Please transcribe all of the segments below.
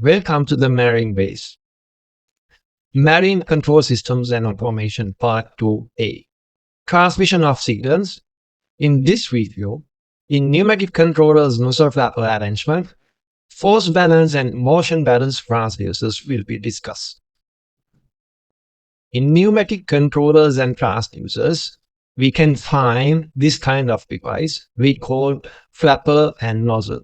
Welcome to the MarEngBase. Marine Control Systems and Automation Part 2A. Transmission of signals. In this video, in pneumatic controllers nozzle flapper arrangement, force balance and motion balance transducers will be discussed. In pneumatic controllers and transducers, we can find this kind of device we call flapper and nozzle.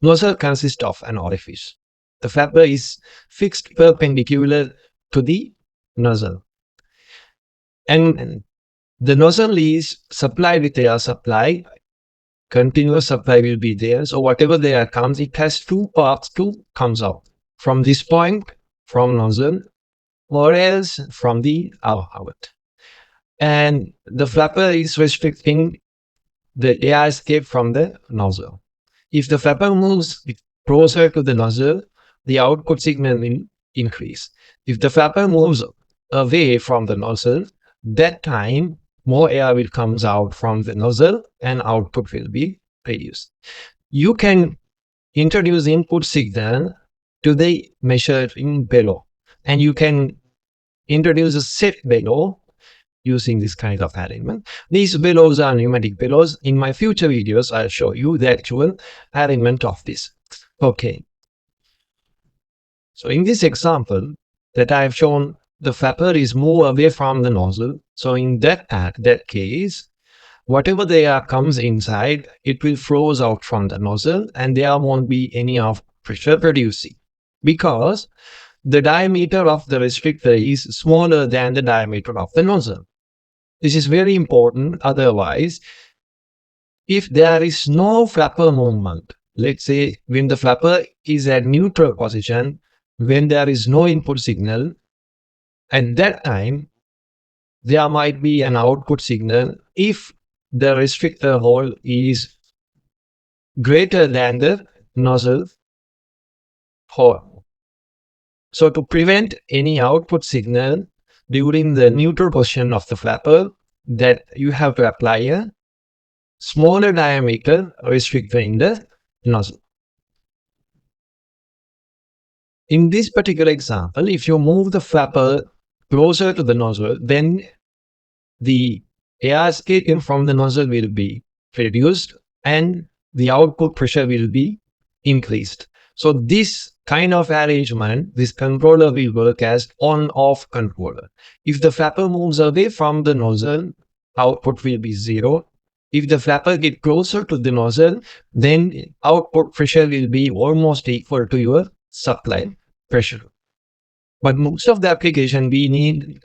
Nozzle consists of an orifice. The flapper is fixed perpendicular to the nozzle. And the nozzle is supplied with air supply. Continuous supply will be there. So whatever there comes, it has two paths to comes out. From this point, from nozzle, or else from the outlet. And the flapper is restricting the air escape from the nozzle. If the flapper moves closer to the nozzle, the output signal will increase. If the flapper moves away from the nozzle, that time more air will come out from the nozzle and output will be reduced. You can introduce input signal to the measuring bellow, and you can introduce a set bellow using this kind of arrangement. These bellows are pneumatic bellows. In my future videos, I'll show you the actual arrangement of this. Okay. So in this example that I've shown, the flapper is moved away from the nozzle. So in that case, whatever the air comes inside, it will flows out from the nozzle and there won't be any of pressure producing, because the diameter of the restrictor is smaller than the diameter of the nozzle. This is very important. Otherwise, if there is no flapper movement, let's say when the flapper is at neutral position, when there is no input signal, at that time, there might be an output signal if the restrictor hole is greater than the nozzle hole. So to prevent any output signal during the neutral position of the flapper, that you have to apply a smaller diameter restrictor in the nozzle. In this particular example, if you move the flapper closer to the nozzle, then the air escaping from the nozzle will be reduced and the output pressure will be increased. So this kind of arrangement, this controller will work as on-off controller. If the flapper moves away from the nozzle, output will be 0. If the flapper gets closer to the nozzle, then output pressure will be almost equal to your supply pressure. But most of the application, we need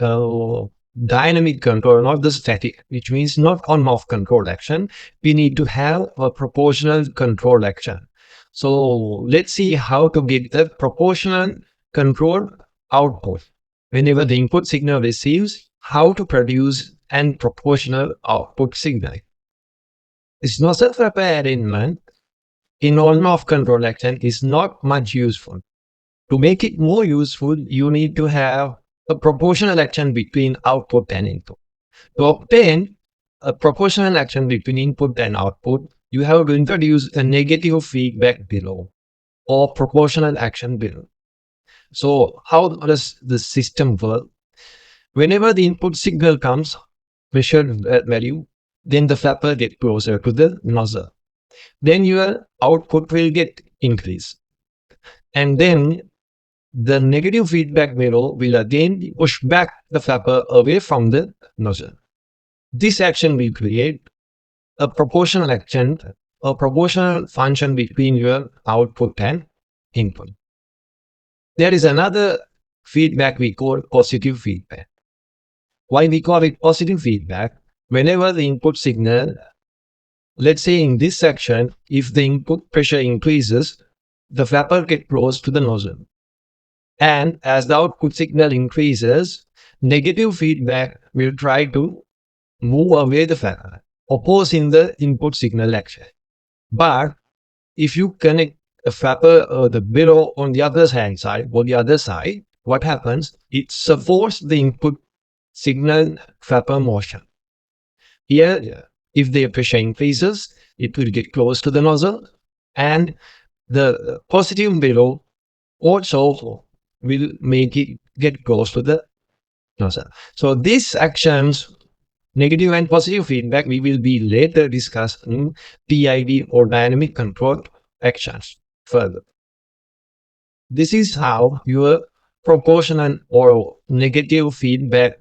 dynamic control, not the static, which means not on-off control action. We need to have a proportional control action. So let's see how to get the proportional control output. Whenever the input signal receives, how to produce an proportional output signal. This nozzle flapper arrangement in on-off control action is not much useful. To make it more useful, you need to have a proportional action between output and input. To obtain a proportional action between input and output, you have to introduce a negative feedback below or proportional action below. So how does the system work? Whenever the input signal comes, measured value, then the flapper gets closer to the nozzle. Then your output will get increased. And then the negative feedback below will again push back the flapper away from the nozzle. This action will create a proportional action, a proportional function between your output and input. There is another feedback we call positive feedback. Why we call it positive feedback? Whenever the input signal, let's say in this section, if the input pressure increases, the flapper gets close to the nozzle. And as the output signal increases, negative feedback will try to move away the flapper, opposing the input signal action. But if you connect the flapper or the bellow on the other side, what happens? It supports the input signal flapper motion. Here, if the pressure increases, it will get close to the nozzle, and the positive bellow also will make it get close to the nozzle. So these actions, negative and positive feedback, we will be later discussing PID or dynamic control actions further. This is how your proportional or negative feedback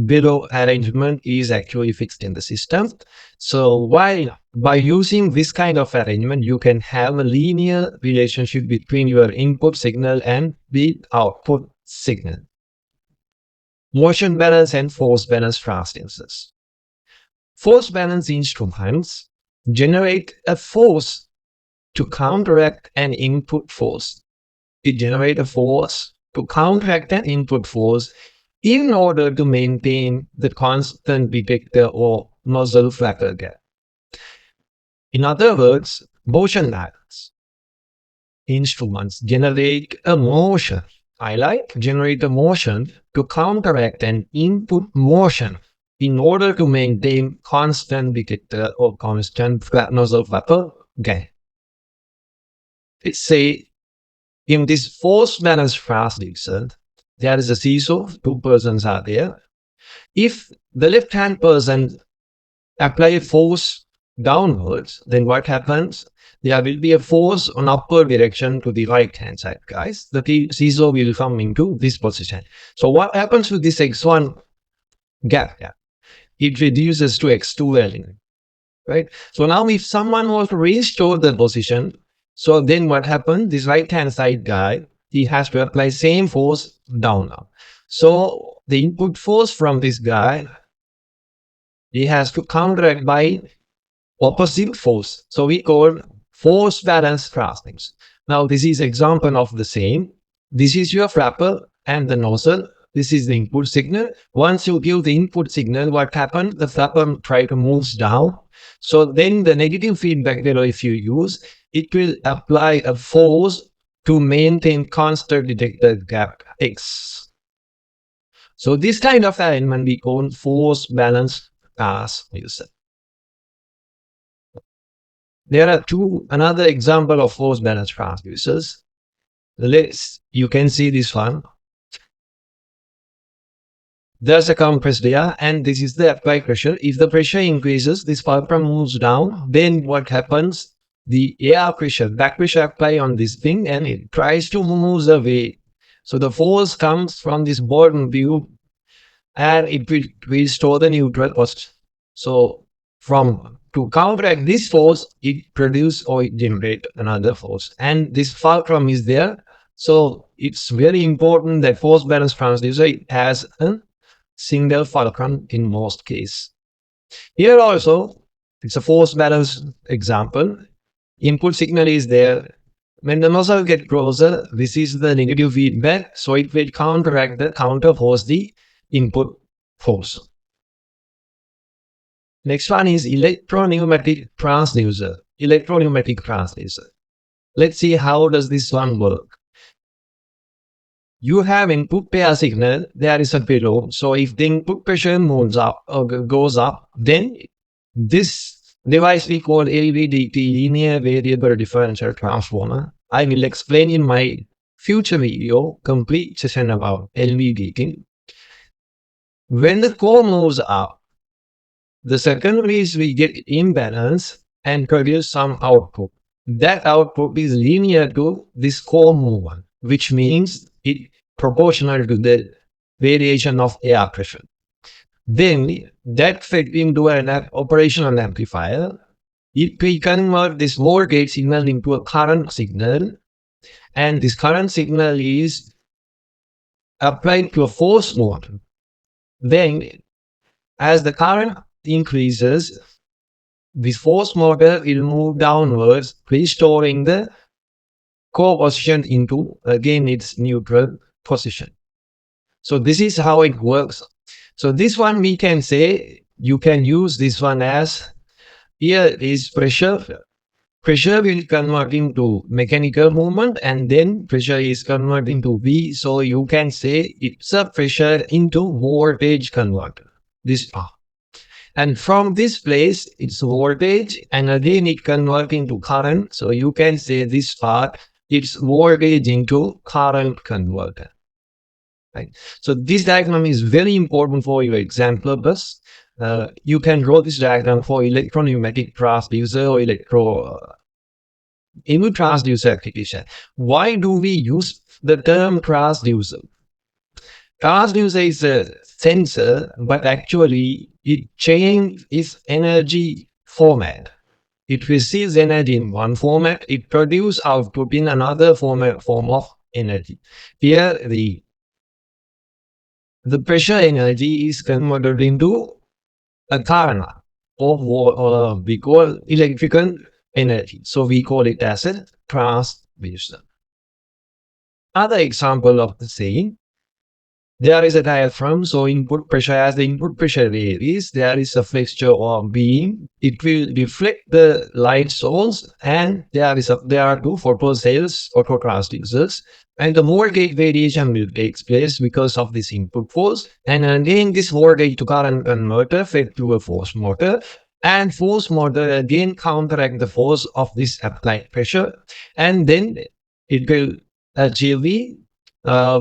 below arrangement is actually fixed in the system. So while by using this kind of arrangement, you can have a linear relationship between your input signal and the output signal. Motion balance and force balance transducers. Force balance instruments generate a force to counteract an input force. It generates a force to counteract an input force in order to maintain the constant detector or nozzle flapper gap. In other words, motion balance instruments generate a motion. Generate a motion to counteract an input motion in order to maintain constant detector or constant nozzle flapper gap. Let's say in this force balance transducer, there is a seesaw, two persons are there. If the left-hand person apply force downwards, then what happens? There will be a force on upward direction to the right-hand side, guys. The seesaw will come into this position. So what happens to this x1 gap? It reduces to x2 element, right? So now if someone was to restore the position, so then what happened? This right-hand side guy, he has to apply same force down now. So the input force from this guy, he has to counteract by opposite force. So we call force balance transducers. Now this is example of the same. This is your flapper and the nozzle. This is the input signal. Once you give the input signal, what happens? The flapper try to move down. So then the negative feedback value, if you use, it will apply a force to maintain constant detector gap X. So this kind of alignment we call force balance transducer. There are another example of force balance transducers. You can see this one. There's a compressed air and this is the applied pressure. If the pressure increases, this fulcrum moves down. Then what happens? The air pressure, back pressure apply on this thing and it tries to move away. So the force comes from this bottom view and it will restore the neutral position. So to counteract this force, it produce or it generate another force. And this fulcrum is there. So it's very important that force balance transducer has a single fulcrum in most cases. Here also, it's a force balance example. Input signal is there. When the nozzle gets closer, this is the negative feedback. So it will counteract the counter force, the input force. Next one is electro-pneumatic transducer. Electro-pneumatic transducer. Let's see how does this one work. You have input pair signal, there is a below. So if the input pressure moves up or goes up, then this device we call LVDT, linear variable differential transformer. I will explain in my future video, complete session about LVDT. When the core moves up, the secondaries will get imbalance and produce some output. That output is linear to this core movement, which means it proportional to the variation of air pressure. Then that fed into an operational amplifier. It will convert this voltage signal into a current signal, and this current signal is applied to a force motor. Then, as the current increases, this force motor will move downwards, restoring the core position into again its neutral position. So this is how it works. So this one we can say, you can use this one as, here is pressure. Pressure will convert into mechanical movement and then pressure is converted into V. So you can say it's a pressure into voltage converter. This and from this place, it's voltage and again it converts into current. So you can say this part its voltage into current converter. Right. So this diagram is very important for your exam purpose. You can draw this diagram for electro-pneumatic transducer or electro-input transducer application. Why do we use the term transducer? Transducer is a sensor, but actually it changes its energy format. It receives energy in one format, it produces output in another form of energy. Here the pressure energy is converted into a current, or we call electrical energy. So we call it as a transducer. Other example of the same, there is a diaphragm, so input pressure, as the input pressure varies, there is a fixture or beam. It will deflect the light source, and there are two photocells, phototransducers, and the voltage variation will take place because of this input force. And again, this voltage to current converter fed to a force motor, and force motor again counteract the force of this applied pressure, and then it will achieve the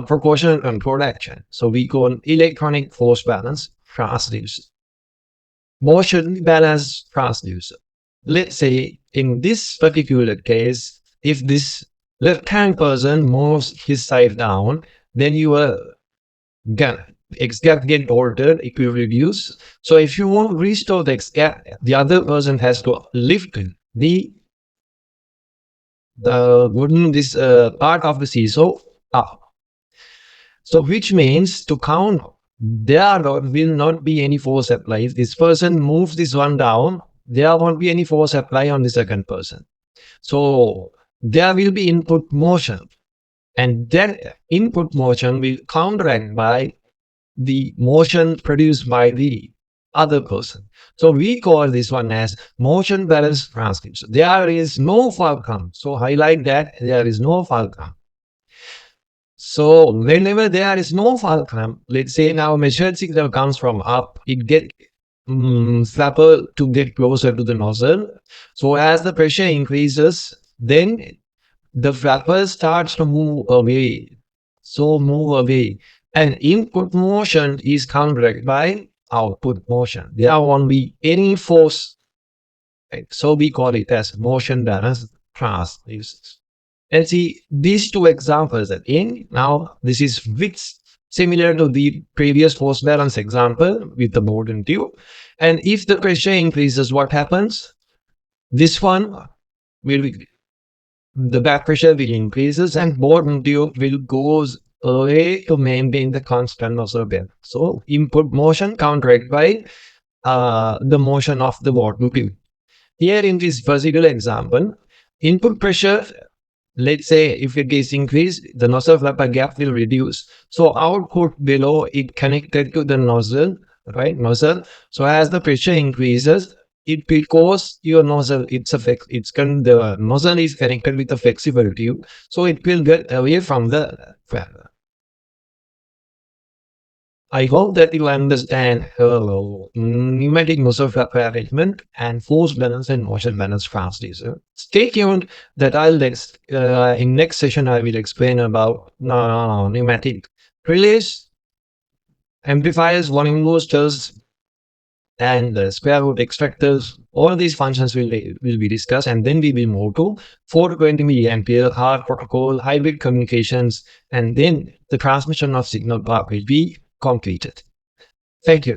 proportional control action. So we call electronic force balance transducer. Motion balance transducer. Let's say in this particular case, if this left-hand person moves his side down, then your X gap get altered, it will reduce. So if you want to restore the X gap, the other person has to lift this part of the seesaw up. So which means to count, there will not be any force applied. If this person moves this one down, there won't be any force applied on the second person. So there will be input motion, and that input motion will counteract by the motion produced by the other person. So we call this one as motion balance transducer. There is no fulcrum. So highlight that there is no fulcrum. So whenever there is no fulcrum, let's say now measured signal comes from up, it get flapper to get closer to the nozzle. So as the pressure increases, then the flapper starts to move away. So move away. And input motion is countered by output motion. There won't be any force. Right? So we call it as motion balance transducers. And see these two examples again. Now this is similar to the previous force balance example with the board and tube. And if the pressure increases, what happens? This one will be, the back pressure will increases and board and tube will goes away to maintain the constant nozzle bed. So input motion countered by the motion of the board and tube. Here in this particular example, input pressure, let's say if it is increased, the nozzle flapper gap will reduce. So output below it connected to the nozzle, right? Nozzle. So as the pressure increases, it will cause your nozzle. The nozzle is connected with a flexible tube, so it will get away from the flapper. I hope that you understand pneumatic nozzle flapper arrangement and force balance and motion balance transducer. Stay tuned that in next session I will explain about pneumatic relays, amplifiers, volume boosters, and square root extractors. All these functions will be discussed, and then we will move to 420 milliampere hard protocol, hybrid communications, and then the transmission of signal path will be completed. Thank you.